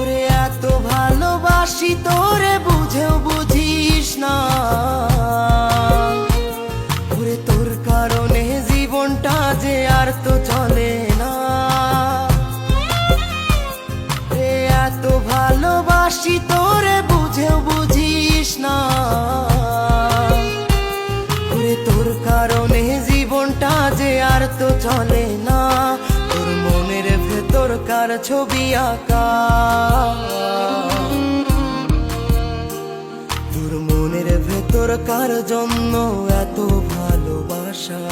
ওরে এত ভালোবাসি তোরে বুঝেও বুঝিস না, ওরে তোর কারণে জীবনটা যে আর তো চলে না। এত ভালোবাসি তোরে বুঝেও বুঝিস না, ওরে তোর কারণে জীবনটা যে আর তো চলে না। তোর মনের ভেতর কার ছবি আঁকা, তোর মনের ভেতর কার জন্য এত ভালোবাসা।